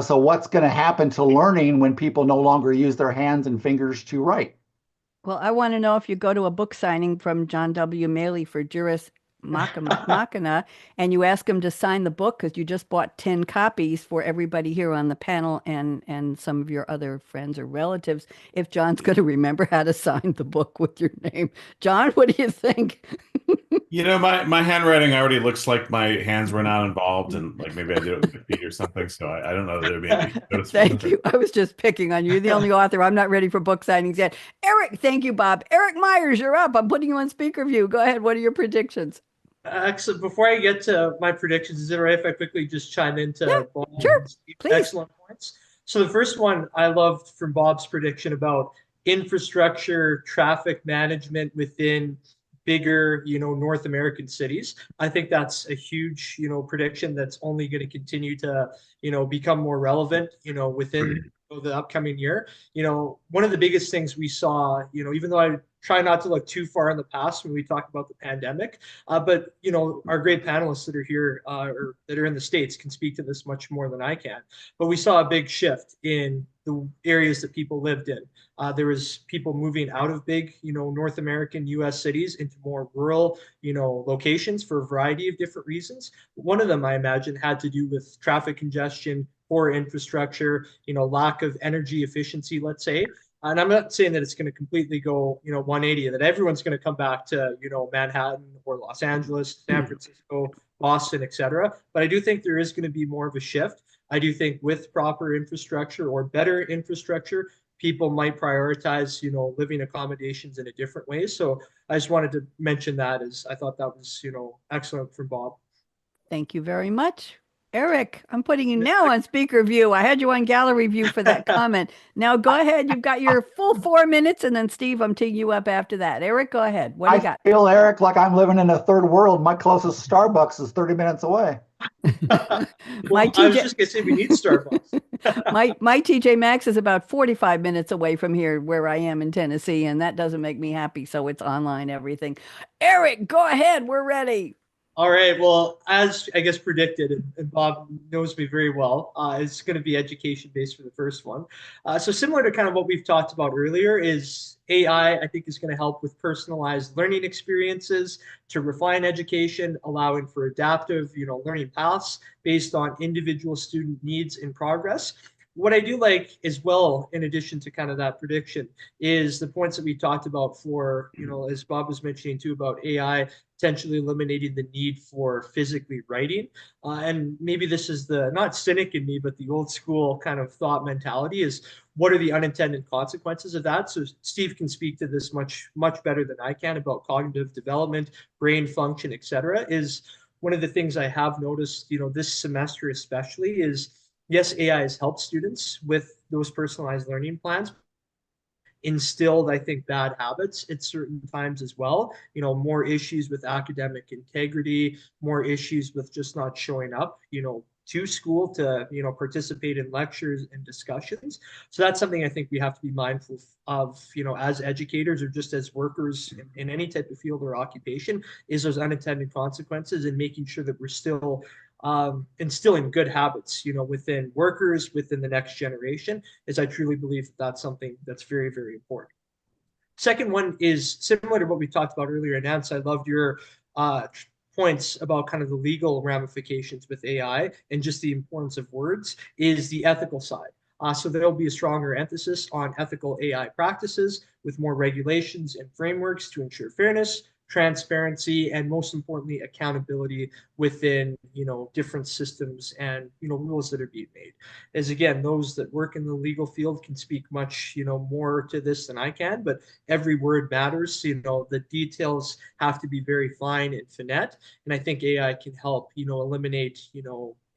So what's going to happen to learning when people no longer use their hands and fingers to write? Well, I want to know if you go to a book signing from John W. Maley for Juris Machina, and you ask him to sign the book because you just bought 10 copies for everybody here on the panel and some of your other friends or relatives, if John's going to remember how to sign the book with your name. John, what do you think? My handwriting already looks like my hands were not involved, and like maybe I did it with my feet or something. So I don't know that there'd be any noticeable Thank you. I was just picking on you. You're the only author. I'm not ready for book signings yet. Eric, thank you, Bob. Eric Myers, you're up. I'm putting you on speaker view. Go ahead. What are your predictions? Excellent. Before I get to my predictions, is it all right if I quickly just chime into Bob sure. and Steve's Please. excellent points? So the first one I loved from Bob's prediction about infrastructure, traffic management within bigger, North American cities. I think that's a huge, prediction that's only going to continue to, become more relevant, within the upcoming year. One of the biggest things we saw, even though I try not to look too far in the past when we talk about the pandemic, but our great panelists that are here or that are in the States can speak to this much more than I can. But we saw a big shift in the areas that people lived in. There was people moving out of big, North American U.S. cities into more rural, locations for a variety of different reasons. One of them, I imagine, had to do with traffic congestion, poor infrastructure, lack of energy efficiency, let's say. And I'm not saying that it's going to completely go, 180, that everyone's going to come back to, Manhattan or Los Angeles, San Francisco, Boston, et cetera. But I do think there is going to be more of a shift. I do think with proper infrastructure or better infrastructure, people might prioritize, living accommodations in a different way. So I just wanted to mention that, as I thought that was, excellent from Bob. Thank you very much. Eric, I'm putting you now on speaker view. I had you on gallery view for that comment. Now go ahead. You've got your full 4 minutes, and then Steve, I'm teeing you up after that. Eric, go ahead. What do you got? I feel, Eric, like I'm living in a third world. My closest Starbucks is 30 minutes away. Well, I was just going to say we need Starbucks. my TJ Maxx is about 45 minutes away from here where I am in Tennessee, and that doesn't make me happy. So it's online, everything. Eric, go ahead. We're ready. All right. Well, as I guess predicted, and Bob knows me very well, it's going to be education based for the first one. So similar to kind of what we've talked about earlier, is AI, I think, is going to help with personalized learning experiences to refine education, allowing for adaptive, learning paths based on individual student needs and progress. What I do like as well, in addition to kind of that prediction, is the points that we talked about for, as Bob was mentioning too, about AI potentially eliminating the need for physically writing. And maybe this is the, not cynic in me, but the old school kind of thought mentality is, what are the unintended consequences of that? So Steve can speak to this much, much better than I can about cognitive development, brain function, et cetera. Is one of the things I have noticed, this semester especially, is yes, AI has helped students with those personalized learning plans, instilled, I think, bad habits at certain times as well. More issues with academic integrity, more issues with just not showing up, to school to, participate in lectures and discussions. So that's something I think we have to be mindful of, as educators or just as workers in any type of field or occupation, is those unintended consequences, and making sure that we're still instilling good habits, within workers, within the next generation, as I truly believe that that's something that's very, very important. Second one is similar to what we talked about earlier. And Nance, I loved your points about kind of the legal ramifications with AI and just the importance of words, is the ethical side. So there'll be a stronger emphasis on ethical AI practices with more regulations and frameworks to ensure fairness, transparency, and most importantly, accountability within, different systems and, rules that are being made. As again, those that work in the legal field can speak much, more to this than I can, but every word matters. The details have to be very fine and finette. And I think AI can help, eliminate,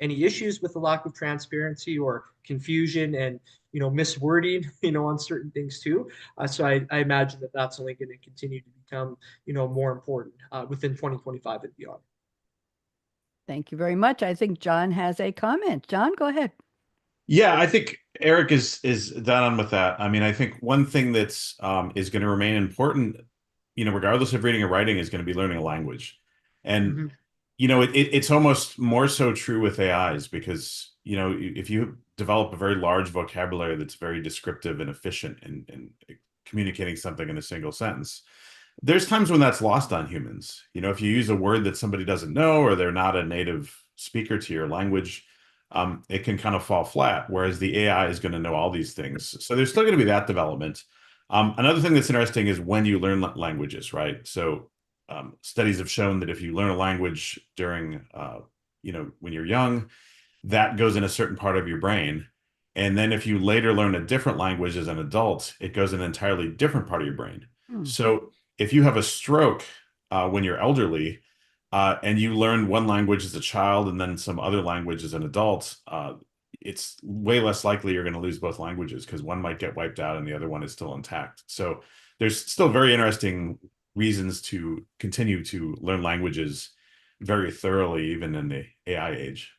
any issues with the lack of transparency or confusion and, miswording, on certain things too. So I imagine that that's only going to continue to become, more important within 2025 and beyond. Thank you very much. I think John has a comment. John, go ahead. Yeah, I think Eric is dead on with that. I mean, I think one thing that's is going to remain important, regardless of reading or writing, is going to be learning a language. And Hmm. it's almost more so true with AIs because, if you develop a very large vocabulary that's very descriptive and efficient in communicating something in a single sentence, there's times when that's lost on humans. If you use a word that somebody doesn't know or they're not a native speaker to your language, it can kind of fall flat, whereas the AI is going to know all these things. So there's still going to be that development. Another thing that's interesting is when you learn languages, right? So studies have shown that if you learn a language during, when you're young, that goes in a certain part of your brain. And then if you later learn a different language as an adult, it goes in an entirely different part of your brain. Hmm. So if you have a stroke when you're elderly, and you learn one language as a child and then some other language as an adult, it's way less likely you're going to lose both languages because one might get wiped out and the other one is still intact. So there's still very interesting reasons to continue to learn languages very thoroughly, even in the AI age.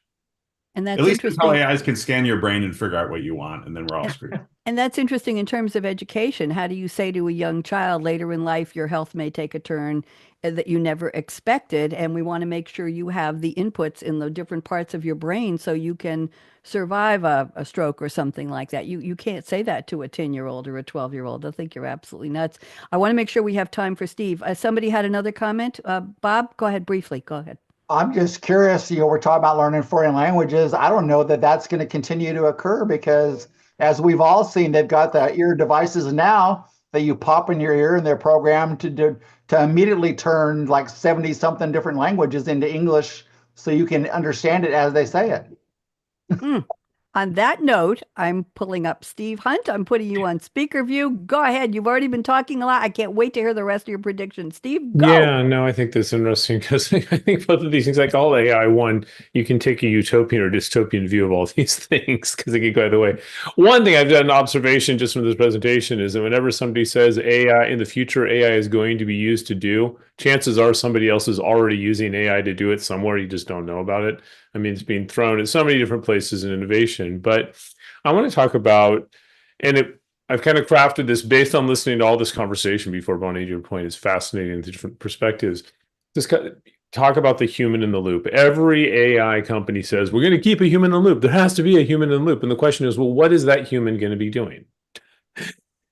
And At that's least that's how interesting. AIs can scan your brain and figure out what you want, and then we're all screwed. And that's interesting in terms of education. How do you say to a young child later in life, your health may take a turn that you never expected? And we want to make sure you have the inputs in the different parts of your brain so you can survive a stroke or something like that. You can't say that to a 10-year-old or a 12-year-old. I think you're absolutely nuts. I want to make sure we have time for Steve. Somebody had another comment. Bob, go ahead briefly. Go ahead. I'm just curious, we're talking about learning foreign languages. I don't know that that's going to continue to occur because, as we've all seen, they've got the ear devices now that you pop in your ear and they're programmed to immediately turn like 70 something different languages into English so you can understand it as they say it. Hmm. On that note, I'm pulling up Steve Hunt. I'm putting you on speaker view. Go ahead. You've already been talking a lot. I can't wait to hear the rest of your predictions. Steve, go. Yeah, no, I think that's interesting because I think both of these things, like all AI, one, you can take a utopian or dystopian view of all these things because they can go either way. One thing I've done an observation just from this presentation is that whenever somebody says AI in the future, AI is going to be used to do, chances are somebody else is already using AI to do it somewhere. You just don't know about it. I mean, it's being thrown at so many different places in innovation. But I want to talk about, and I've kind of crafted this based on listening to all this conversation before. Bonnie, your point is fascinating, the different perspectives. Just talk about the human in the loop. Every AI company says we're going to keep a human in the loop. There has to be a human in the loop, and the question is, well, what is that human going to be doing?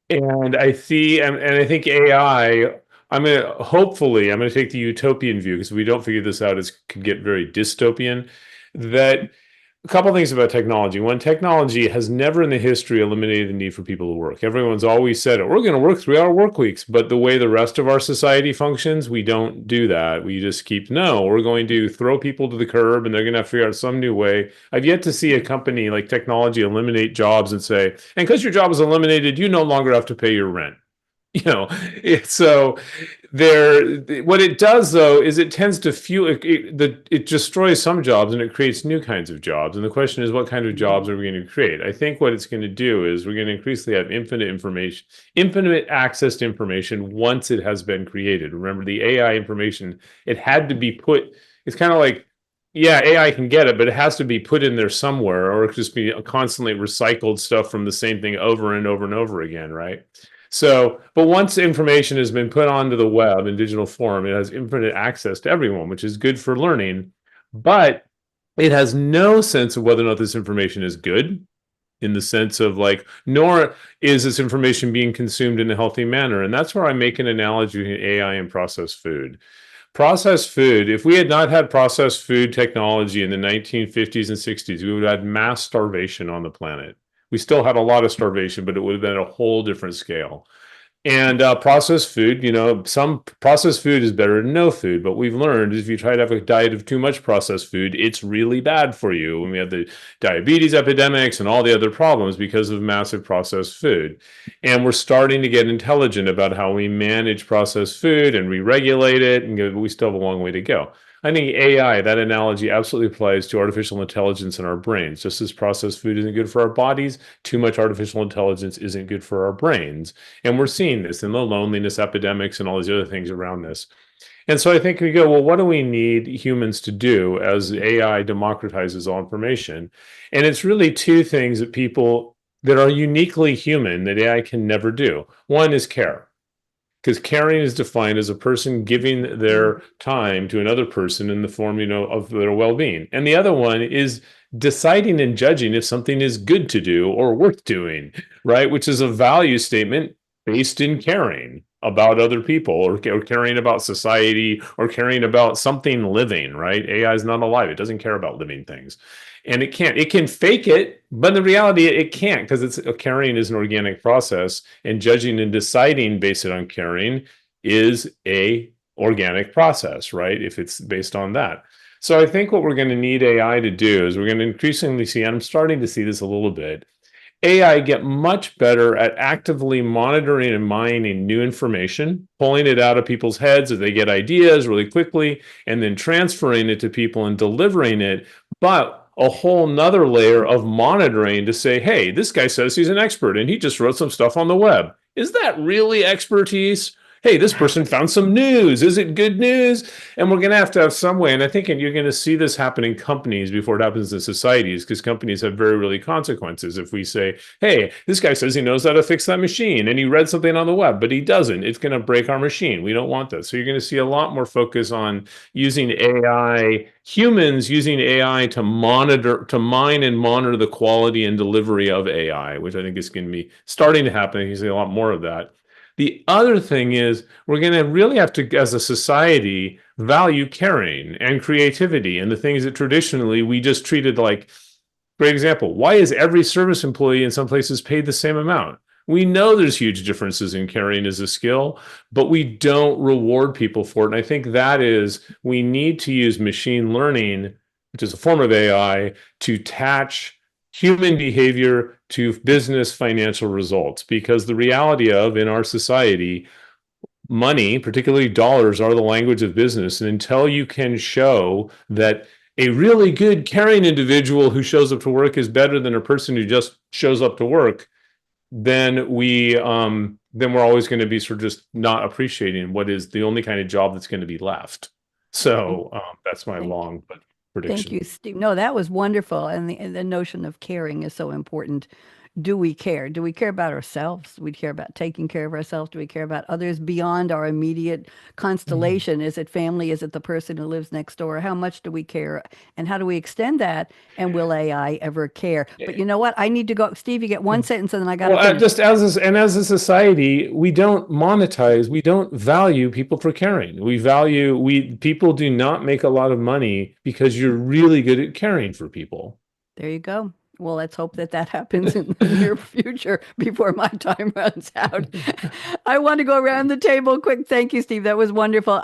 And I see, and I think AI. I'm going to take the utopian view because if we don't figure this out, it could get very dystopian. That a couple of things about technology. One, technology has never in the history eliminated the need for people to work. Everyone's always said it. We're going to work 3-hour work weeks, but the way the rest of our society functions, we don't do that. We just keep, no, we're going to throw people to the curb and they're going to have to figure out some new way. I've yet to see a company like technology eliminate jobs and say, and because your job is eliminated, you no longer have to pay your rent. So there, what it does though is it tends to fuel it destroys some jobs and it creates new kinds of jobs. And the question is, what kind of jobs are we going to create? I think what it's going to do is we're going to increasingly have infinite information, infinite access to information once it has been created. Remember, the AI information, it had to be put, it's kind of like, yeah, AI can get it, but it has to be put in there somewhere, or it just be constantly recycled stuff from the same thing over and over and over again, right? So, but once information has been put onto the web in digital form, it has infinite access to everyone, which is good for learning, but it has no sense of whether or not this information is good in the sense of like, nor is this information being consumed in a healthy manner. And that's where I make an analogy between AI and processed food. Processed food, if we had not had processed food technology in the 1950s and 60s, we would have had mass starvation on the planet. We still had a lot of starvation, but it would have been a whole different scale. And processed food, some processed food is better than no food, but we've learned if you try to have a diet of too much processed food, it's really bad for you. When we have the diabetes epidemics and all the other problems because of massive processed food. And we're starting to get intelligent about how we manage processed food and re-regulate it, and we still have a long way to go. I think AI, that analogy absolutely applies to artificial intelligence in our brains. Just as processed food isn't good for our bodies, too much artificial intelligence isn't good for our brains. And we're seeing this in the loneliness epidemics and all these other things around this. And so I think we go, well, what do we need humans to do as AI democratizes all information? And it's really two things that people that are uniquely human that AI can never do. One is care, because caring is defined as a person giving their time to another person in the form, of their well-being. And the other one is deciding and judging if something is good to do or worth doing, right? Which is a value statement based in caring about other people, or caring about society, or caring about something living, right? AI is not alive. It doesn't care about living things. And it can fake it, but in the reality it can't, because caring is an organic process, and judging and deciding based on caring is a organic process, right? If it's based on that. So I think what we're going to need AI to do is we're going to increasingly see, and I'm starting to see this a little bit, AI get much better at actively monitoring and mining new information, pulling it out of people's heads as they get ideas really quickly, and then transferring it to people and delivering it. But a whole nother layer of monitoring to say, hey, this guy says he's an expert and he just wrote some stuff on the web. Is that really expertise? Hey, this person found some news. Is it good news? And we're going to have some way. And I think you're going to see this happen in companies before it happens in societies, because companies have very real consequences. If we say, hey, this guy says he knows how to fix that machine and he read something on the web, but he doesn't, it's going to break our machine. We don't want that. So you're going to see a lot more focus on using AI, humans using AI to mine and monitor the quality and delivery of AI, which I think is going to be starting to happen. You see a lot more of that. The other thing is we're going to really have to, as a society, value caring and creativity and the things that traditionally we just treated like, great example, why is every service employee in some places paid the same amount? We know there's huge differences in caring as a skill, but we don't reward people for it. And I think that is, we need to use machine learning, which is a form of AI, to attach human behavior to business financial results, because the reality of, in our society, money, particularly dollars, are the language of business. And until you can show that a really good caring individual who shows up to work is better than a person who just shows up to work, then we're always going to be sort of just not appreciating what is the only kind of job that's going to be left. So that's my long prediction. Thank you, Steve. No, that was wonderful. And the notion of caring is so important. Do we care? Do we care about ourselves? Do we care about taking care of ourselves? Do we care about others beyond our immediate constellation? Is it family? Is it the person who lives next door? How much do we care? And how do we extend that? And will AI ever care? But you know what? I need to go. Steve, you get one sentence and then I got to finish. Just as a society, we don't monetize, we don't value people for caring. People do not make a lot of money because you're really good at caring for people. There you go. Well, let's hope that happens in the near future before my time runs out. I want to go around the table quick. Thank you, Steve. That was wonderful.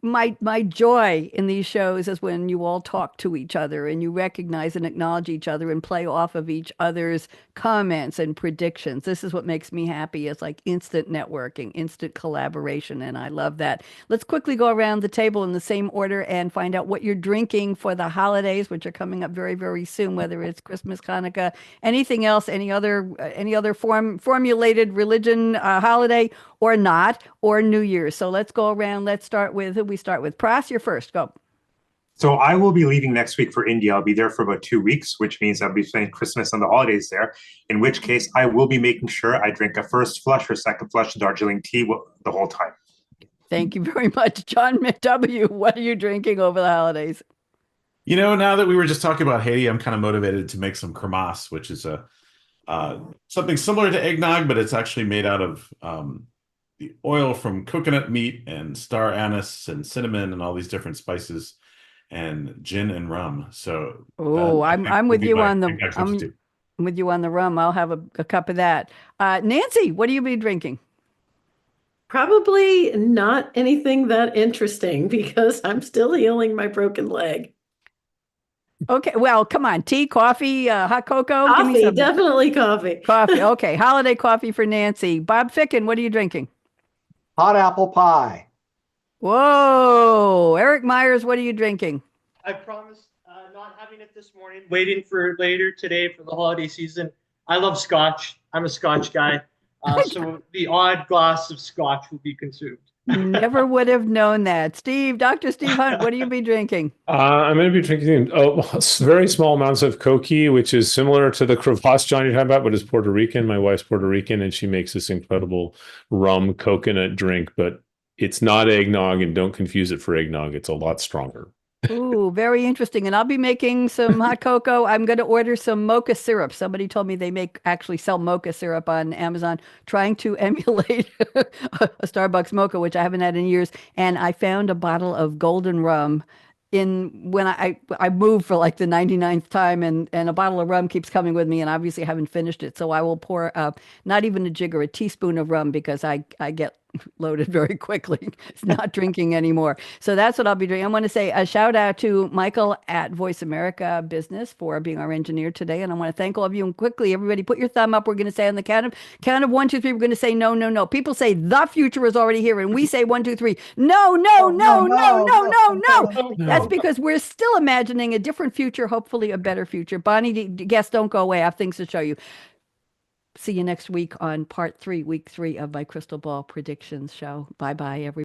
My joy in these shows is when you all talk to each other and you recognize and acknowledge each other and play off of each other's comments and predictions. This is what makes me happy. It's like instant networking, instant collaboration, and I love that. Let's quickly go around the table in the same order and find out what you're drinking for the holidays, which are coming up very, very soon, whether it's Christmas, Hanukkah, anything else, any other formulated religion holiday or not, or New Year's. So let's go around. Let's start with who we start with. Pras, you're first. Go. So I will be leaving next week for India. I'll be there for about 2 weeks, which means I'll be spending Christmas and the holidays there, in which case I will be making sure I drink a first flush or second flush of Darjeeling tea the whole time. Thank you very much. John McW., what are you drinking over the holidays? Now that we were just talking about Haiti, I'm kind of motivated to make some cremas, which is something similar to eggnog, but it's actually made out of the oil from coconut meat and star anise and cinnamon and all these different spices and gin and rum. So I'm with you on the rum. I'll have a cup of that. Nancy, what do you be drinking? Probably not anything that interesting because I'm still healing my broken leg. Okay, well, come on. Tea, coffee, hot cocoa? Coffee, definitely coffee. Coffee, okay. Holiday coffee for Nancy. Bob Ficken, what are you drinking? Hot apple pie. Whoa. Eric Myers, what are you drinking? I promised not having it this morning, waiting for later today for the holiday season. I love scotch. I'm a scotch guy. So the odd glass of scotch will be consumed. Never would have known that. Dr. Steve Hunt, what do you be drinking? I'm going to be drinking very small amounts of Koki, which is similar to the Crevasse John you're talking about, but it's Puerto Rican. My wife's Puerto Rican, and she makes this incredible rum coconut drink, but it's not eggnog, and don't confuse it for eggnog. It's a lot stronger. Ooh, very interesting. And I'll be making some hot cocoa. I'm going to order some mocha syrup. Somebody told me they actually sell mocha syrup on Amazon, trying to emulate a Starbucks mocha, which I haven't had in years. And I found a bottle of golden rum when I moved for like the 99th time, and a bottle of rum keeps coming with me, and obviously I haven't finished it. So I will pour not even a jig or a teaspoon of rum, because I get loaded very quickly. It's not drinking anymore. So that's what I'll be doing. I want to say a shout out to Michael at Voice America Business for being our engineer today. And I want to thank all of you. And quickly, everybody put your thumb up. We're going to say on the count of 1, 2, 3, we're going to say no, no, no. People say the future is already here. And we say 1, 2, 3. No, no, no, no, no, no, no. That's because we're still imagining a different future, hopefully a better future. Bonnie, guests, don't go away. I have things to show you. See you next week on part 3, week 3 of my Crystal Ball Predictions show. Bye-bye, everyone.